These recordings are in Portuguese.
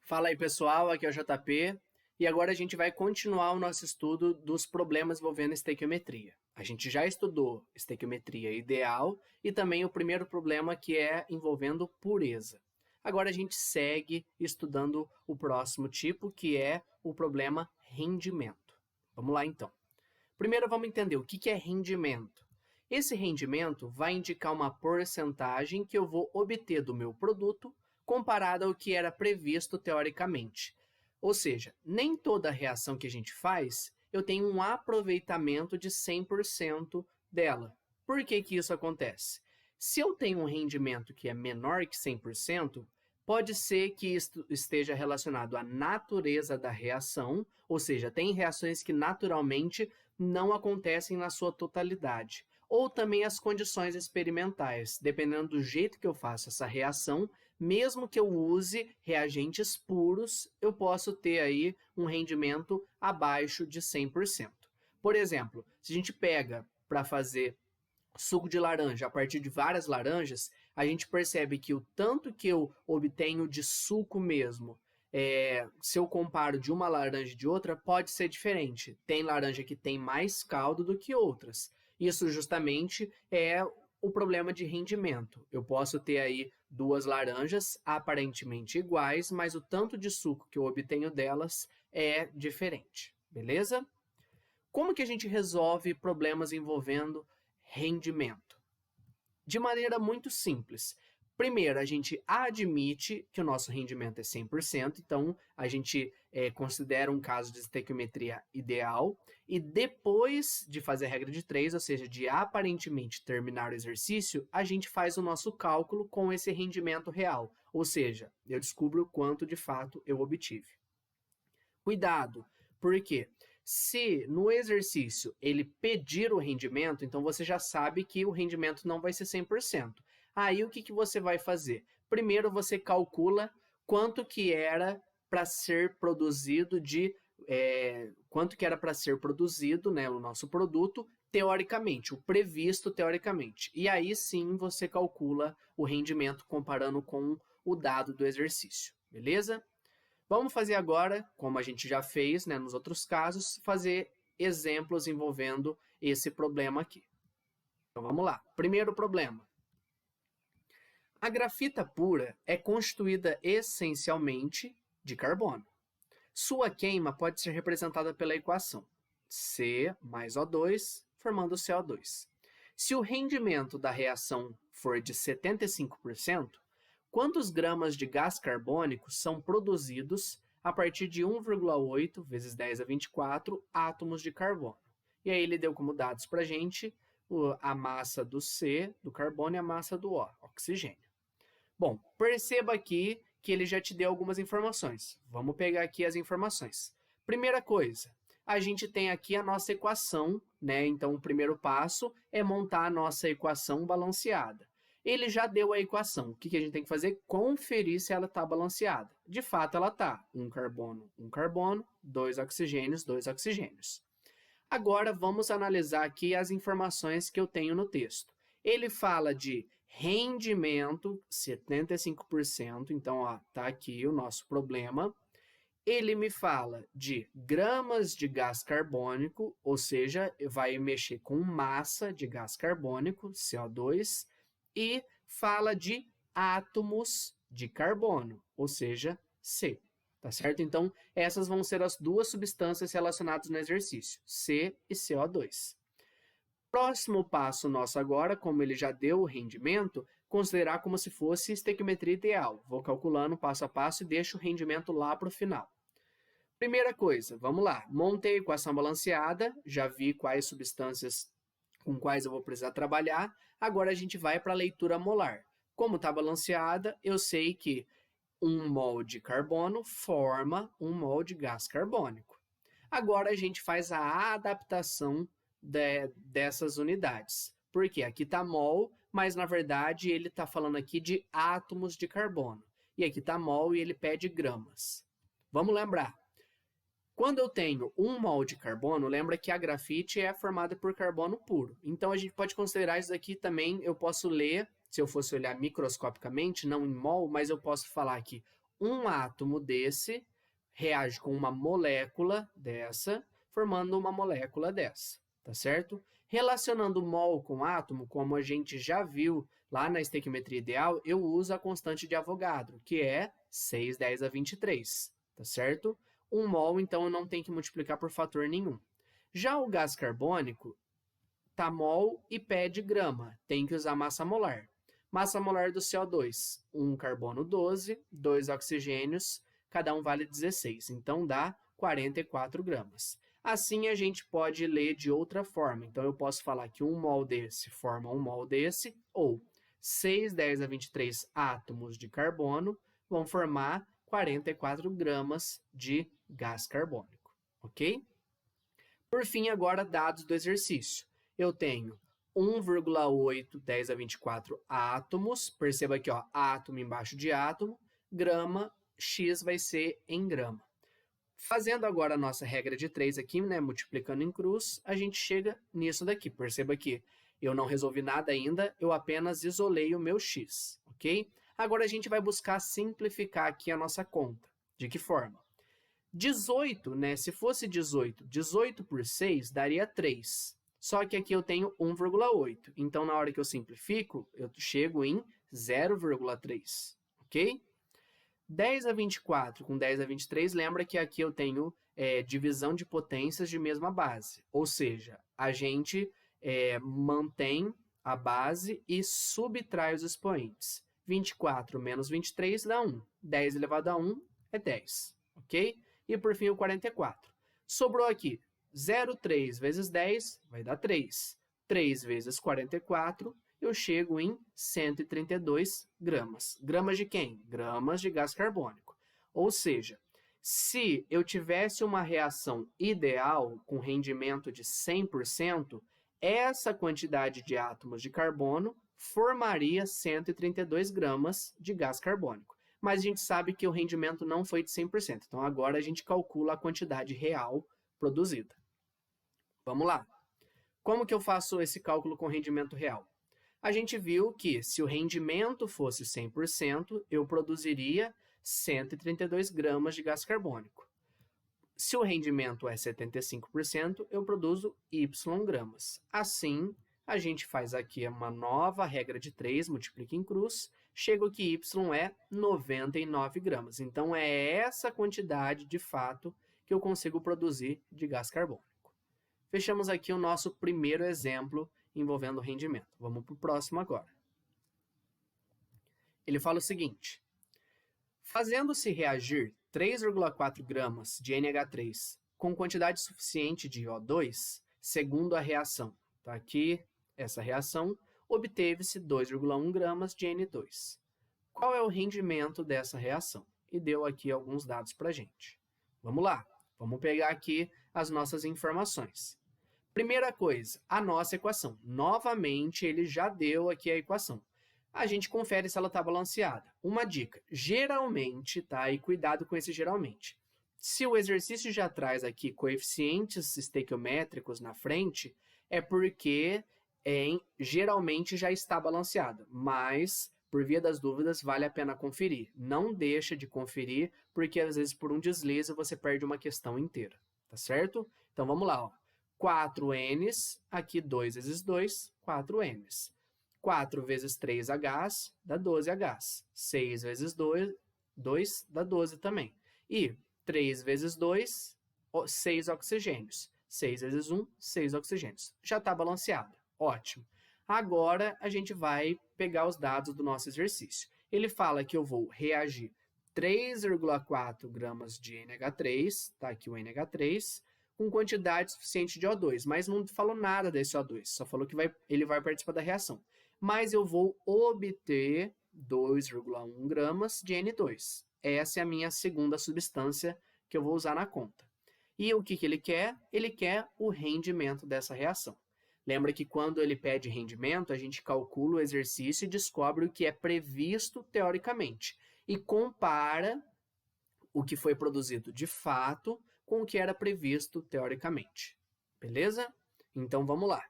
Fala aí pessoal, aqui é o JP e agora a gente vai continuar o nosso estudo dos problemas envolvendo estequiometria. A gente já estudou estequiometria ideal e também o primeiro problema que é envolvendo pureza. Agora a gente segue estudando o próximo tipo, que é o problema rendimento. Vamos lá então. Primeiro vamos entender o que é rendimento. Esse rendimento vai indicar uma porcentagem que eu vou obter do meu produto comparado ao que era previsto teoricamente. Ou seja, nem toda reação que a gente faz, eu tenho um aproveitamento de 100% dela. Por que isso acontece? Se eu tenho um rendimento que é menor que 100%, pode ser que isto esteja relacionado à natureza da reação, ou seja, tem reações que naturalmente não acontecem na sua totalidade. Ou também as condições experimentais, dependendo do jeito que eu faço essa reação, mesmo que eu use reagentes puros, eu posso ter aí um rendimento abaixo de 100%. Por exemplo, se a gente pega para fazer suco de laranja a partir de várias laranjas, a gente percebe que o tanto que eu obtenho de suco mesmo, se eu comparo de uma laranja e de outra, pode ser diferente. Tem laranja que tem mais caldo do que outras. Isso justamente é o problema de rendimento. Eu posso ter aí duas laranjas aparentemente iguais, mas o tanto de suco que eu obtenho delas é diferente, beleza? Como que a gente resolve problemas envolvendo rendimento? De maneira muito simples. Primeiro, a gente admite que o nosso rendimento é 100%, então a gente considera um caso de estequiometria ideal, e depois de fazer a regra de 3, ou seja, de aparentemente terminar o exercício, a gente faz o nosso cálculo com esse rendimento real, ou seja, eu descubro quanto de fato eu obtive. Cuidado, por quê? Se no exercício ele pedir o rendimento, então você já sabe que o rendimento não vai ser 100%. Aí o que você vai fazer? Primeiro você calcula quanto que era para ser produzido né, o nosso produto teoricamente, o previsto teoricamente. E aí sim você calcula o rendimento comparando com o dado do exercício, beleza? Vamos fazer agora, como a gente já fez, né, nos outros casos, fazer exemplos envolvendo esse problema aqui. Então vamos lá. Primeiro problema. A grafita pura é constituída essencialmente de carbono. Sua queima pode ser representada pela equação C mais O2 formando CO2. Se o rendimento da reação for de 75%, quantos gramas de gás carbônico são produzidos a partir de 1,8 vezes 10 a 24 átomos de carbono? E aí ele deu como dados para a gente a massa do C, do carbono, e a massa do O, oxigênio. Bom, perceba aqui que ele já te deu algumas informações. Vamos pegar aqui as informações. Primeira coisa, a gente tem aqui a nossa equação, né? Então, o primeiro passo é montar a nossa equação balanceada. Ele já deu a equação. O que a gente tem que fazer? Conferir se ela está balanceada. De fato, ela está. Um carbono, dois oxigênios. Agora, vamos analisar aqui as informações que eu tenho no texto. Ele fala de rendimento, 75%, então está aqui o nosso problema. Ele me fala de gramas de gás carbônico, ou seja, vai mexer com massa de gás carbônico, CO2, e fala de átomos de carbono, ou seja, C. Tá certo? Então, essas vão ser as duas substâncias relacionadas no exercício, C e CO2. Próximo passo nosso agora, como ele já deu o rendimento, considerar como se fosse estequiometria ideal. Vou calculando passo a passo e deixo o rendimento lá para o final. Primeira coisa, vamos lá. Montei a equação balanceada, já vi quais substâncias com quais eu vou precisar trabalhar. Agora a gente vai para a leitura molar. Como está balanceada, eu sei que 1 mol de carbono forma 1 mol de gás carbônico. Agora a gente faz a adaptação dessas unidades. Porque aqui está mol, mas na verdade ele está falando aqui de átomos de carbono. E aqui está mol e ele pede gramas. Vamos lembrar. Quando eu tenho 1 mol de carbono, lembra que a grafite é formada por carbono puro. Então a gente pode considerar isso aqui também, eu posso ler, se eu fosse olhar microscopicamente, não em mol, mas eu posso falar que um átomo desse reage com uma molécula dessa, formando uma molécula dessa, tá certo? Relacionando mol com átomo, como a gente já viu lá na estequiometria ideal, eu uso a constante de Avogadro, que é 6 × 10⁻23, tá certo? 1 mol, então, eu não tenho que multiplicar por fator nenhum. Já o gás carbônico, tá mol e pede grama, tem que usar massa molar. Massa molar do CO2, 1 carbono 12, 2 oxigênios, cada um vale 16, então dá 44 gramas. Assim a gente pode ler de outra forma, então eu posso falar que 1 mol desse forma 1 mol desse, ou 6 × 10⁻23 átomos de carbono vão formar 44 gramas de gás carbônico, ok? Por fim, agora dados do exercício. Eu tenho 1,8 10⁻24 átomos, perceba aqui, ó, átomo embaixo de átomo, grama, x vai ser em grama. Fazendo agora a nossa regra de 3 aqui, né, multiplicando em cruz, a gente chega nisso daqui. Perceba que eu não resolvi nada ainda, eu apenas isolei o meu x, ok? Agora a gente vai buscar simplificar aqui a nossa conta. De que forma? 18, né, se fosse 18, 18 por 6 daria 3. Só que aqui eu tenho 1,8. Então, na hora que eu simplifico, eu chego em 0,3, ok? 10⁻24 com 10⁻23, lembra que aqui eu tenho divisão de potências de mesma base. Ou seja, a gente mantém a base e subtrai os expoentes. 24 menos 23 dá 1. 10 elevado a 1 é 10, ok? E por fim o 44. Sobrou aqui 0,3 vezes 10 vai dar 3. 3 vezes 44, eu chego em 132 gramas. Gramas de quem? Gramas de gás carbônico. Ou seja, se eu tivesse uma reação ideal com rendimento de 100%, essa quantidade de átomos de carbono formaria 132 gramas de gás carbônico. Mas a gente sabe que o rendimento não foi de 100%. Então, agora a gente calcula a quantidade real produzida. Vamos lá. Como que eu faço esse cálculo com rendimento real? A gente viu que se o rendimento fosse 100%, eu produziria 132 gramas de gás carbônico. Se o rendimento é 75%, eu produzo Y gramas. Assim, a gente faz aqui uma nova regra de 3, multiplica em cruz, chega que Y é 99 gramas. Então, é essa quantidade, de fato, que eu consigo produzir de gás carbônico. Fechamos aqui o nosso primeiro exemplo envolvendo rendimento. Vamos para o próximo agora. Ele fala o seguinte: fazendo-se reagir 3,4 gramas de NH3 com quantidade suficiente de O2, segundo a reação, tá aqui essa reação, obteve-se 2,1 gramas de N2. Qual é o rendimento dessa reação? E deu aqui alguns dados para a gente. Vamos lá, vamos pegar aqui as nossas informações. Primeira coisa, a nossa equação. Novamente, ele já deu aqui a equação. A gente confere se ela está balanceada. Uma dica, geralmente, tá? E cuidado com esse geralmente. Se o exercício já traz aqui coeficientes estequiométricos na frente, é porque geralmente já está balanceada, mas, por via das dúvidas, vale a pena conferir. Não deixa de conferir, porque às vezes por um deslize você perde uma questão inteira, tá certo? Então vamos lá, ó. 4Ns, aqui 2 vezes 2, 4Ns. 4 vezes 3Hs dá 12Hs. 6 vezes 2 dá 12 também. E 3 vezes 2, 6 oxigênios. 6 vezes 1, 6 oxigênios. Já está balanceado. Ótimo. Agora, a gente vai pegar os dados do nosso exercício. Ele fala que eu vou reagir 3,4 gramas de NH3, tá aqui o NH3, com quantidade suficiente de O2, mas não falou nada desse O2, só falou que ele vai participar da reação. Mas eu vou obter 2,1 gramas de N2. Essa é a minha segunda substância que eu vou usar na conta. E o que ele quer? Ele quer o rendimento dessa reação. Lembra que quando ele pede rendimento, a gente calcula o exercício e descobre o que é previsto teoricamente. E compara o que foi produzido de fato com o que era previsto teoricamente. Beleza? Então, vamos lá.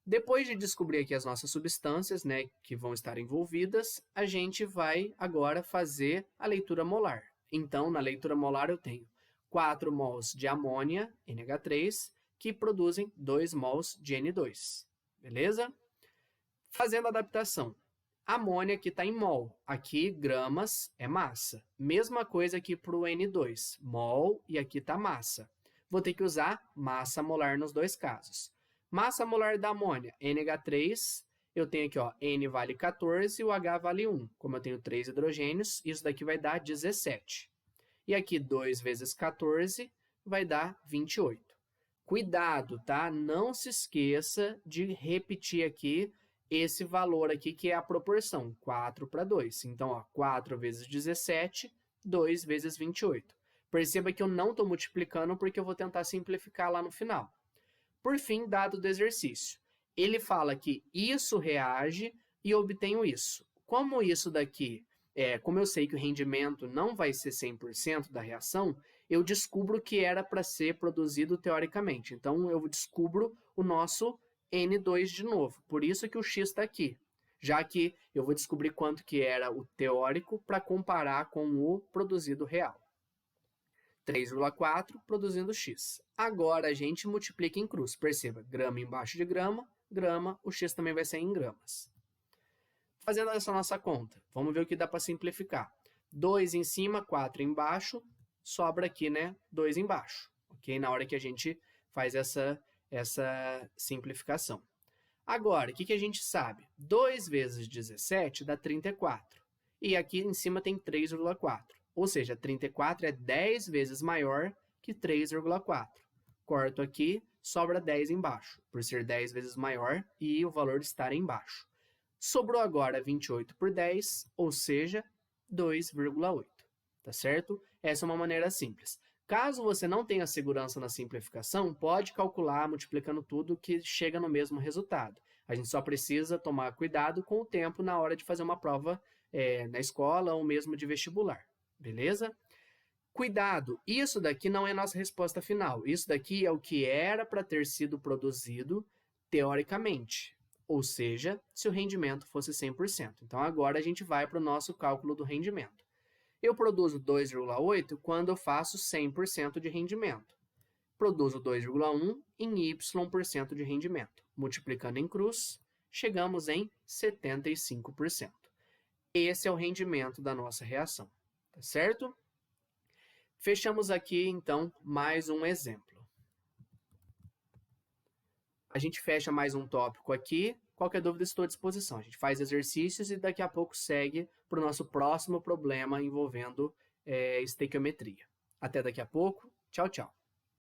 Depois de descobrir aqui as nossas substâncias, né, que vão estar envolvidas, a gente vai agora fazer a leitura molar. Então, na leitura molar eu tenho 4 mols de amônia, NH3, que produzem 2 mols de N2, beleza? Fazendo a adaptação. Amônia aqui está em mol, aqui gramas é massa. Mesma coisa aqui para o N2, mol e aqui está massa. Vou ter que usar massa molar nos dois casos. Massa molar da amônia, NH3, eu tenho aqui, ó, N vale 14 e o H vale 1. Como eu tenho 3 hidrogênios, isso daqui vai dar 17. E aqui 2 vezes 14 vai dar 28. Cuidado, tá? Não se esqueça de repetir aqui esse valor aqui, que é a proporção, 4 para 2. Então, ó, 4 vezes 17, 2 vezes 28. Perceba que eu não estou multiplicando porque eu vou tentar simplificar lá no final. Por fim, dado do exercício. Ele fala que isso reage e eu obtenho isso. Como isso daqui, como eu sei que o rendimento não vai ser 100% da reação, eu descubro que era para ser produzido teoricamente. Então, eu descubro o nosso N2 de novo. Por isso que o X está aqui. Já que eu vou descobrir quanto que era o teórico para comparar com o produzido real. 3,4 produzindo X. Agora a gente multiplica em cruz. Perceba, grama embaixo de grama, grama, o X também vai ser em gramas. Fazendo essa nossa conta, vamos ver o que dá para simplificar. 2 em cima, 4 embaixo, sobra aqui, né, 2 embaixo. Ok? Na hora que a gente faz essa simplificação. Agora, o que a gente sabe? 2 vezes 17 dá 34. E aqui em cima tem 3,4. Ou seja, 34 é 10 vezes maior que 3,4. Corto aqui, sobra 10 embaixo, por ser 10 vezes maior e o valor estar embaixo. Sobrou agora 28 por 10, ou seja, 2,8. Tá certo? Essa é uma maneira simples. Caso você não tenha segurança na simplificação, pode calcular multiplicando tudo que chega no mesmo resultado. A gente só precisa tomar cuidado com o tempo na hora de fazer uma prova na escola ou mesmo de vestibular. Beleza? Cuidado, isso daqui não é a nossa resposta final. Isso daqui é o que era para ter sido produzido teoricamente. Ou seja, se o rendimento fosse 100%. Então, agora a gente vai para o nosso cálculo do rendimento. Eu produzo 2,8 quando eu faço 100% de rendimento. Produzo 2,1 em Y% de rendimento. Multiplicando em cruz, chegamos em 75%. Esse é o rendimento da nossa reação. Tá certo? Fechamos aqui, então, mais um exemplo. A gente fecha mais um tópico aqui. Qualquer dúvida, estou à disposição. A gente faz exercícios e daqui a pouco segue para o nosso próximo problema envolvendo estequiometria. Até daqui a pouco. Tchau, tchau.